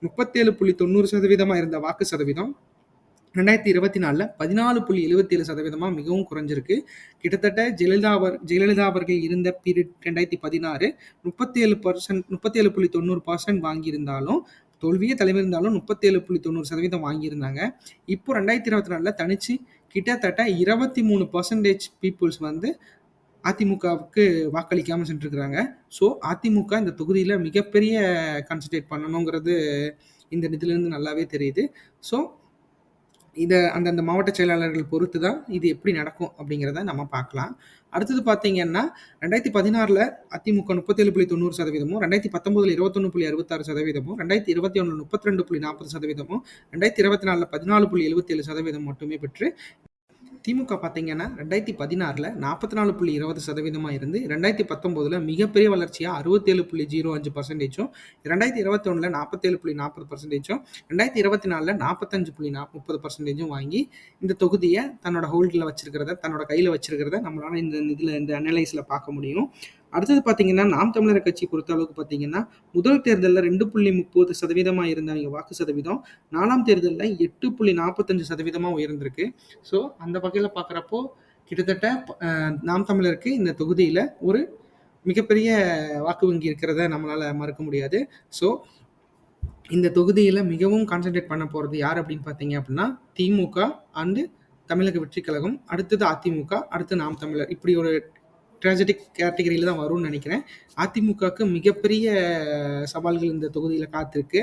37.90% இருந்த வாக்கு சதவீதம் 2024ல 14.77% மிகவும் குறைஞ்சிருக்கு. கிட்டத்தட்ட ஜெயலலிதா அவர்கள் இருந்த பீரியட் 2016 37.90% வாங்கியிருந்தாலும், தோல்வியே தழுவியிருந்தாலும் 37.90% வாங்கியிருந்தாங்க. இப்போ 2024ல தனிச்சு கிட்டத்தட்ட 23% பீப்புள்ஸ் வந்து அதிமுகவுக்கு வாக்களிக்காம சென்றிருக்கிறாங்க. ஸோ அதிமுக இந்த தொகுதியில மிகப்பெரிய கான்சன்ட்ரேட் பண்ணணுங்கிறது இந்த இதிலிருந்து நல்லாவே தெரியுது. ஸோ இத அந்தந்த மாவட்ட செயலாளர்கள் பொறுத்து தான் இது எப்படி நடக்கும் அப்படிங்கிறத நம்ம பார்க்கலாம். அடுத்தது பார்த்தீங்கன்னா, 2016ல அதிமுக 37.90%, 2019ல 21.66%, 2021ல 32.40%, 2024ல 14.77% மட்டுமே பெற்று திமுக பார்த்தீங்கன்னா 2016ல 44.20% இருந்து 2019ல மிகப்பெரிய வளர்ச்சியா 67.05%, 2021ல 47.40%, 2024ல 45.30% வாங்கி இந்த தொகுதியை தன்னோட ஹோல்டில் வச்சிருக்கிறத, தன்னோட கையில் வச்சிருக்கிறத நம்மளால இந்த அனலைஸில் பார்க்க முடியும். அடுத்தது பார்த்தீங்கன்னா, நாம் தமிழர் கட்சி பொறுத்த அளவுக்கு பார்த்தீங்கன்னா, முதல் தேர்தலில் 2.30% இருந்தவங்க வாக்கு சதவீதம் 4ஆம் தேர்தலில் 8.45% உயர்ந்திருக்கு. ஸோ அந்த வகையில் பார்க்குறப்போ கிட்டத்தட்ட நாம் தமிழருக்கு இந்த தொகுதியில் ஒரு மிகப்பெரிய வாக்கு வங்கி இருக்கிறத நம்மளால மறுக்க முடியாது. ஸோ இந்த தொகுதியில் மிகவும் கான்சென்ட்ரேட் பண்ண போகிறது யார் அப்படின்னு பார்த்தீங்க அப்படின்னா, திமுக அண்டு தமிழக வெற்றி கழகம், அடுத்தது அதிமுக, அடுத்து நாம் தமிழர், இப்படி ஒரு ட்ராஜடிக் கேட்டகரியில் தான் வரும்னு நினைக்கிறேன். அதிமுகவுக்கு மிகப்பெரிய சவால்கள் இந்த தொகுதியில் காத்திருக்கு.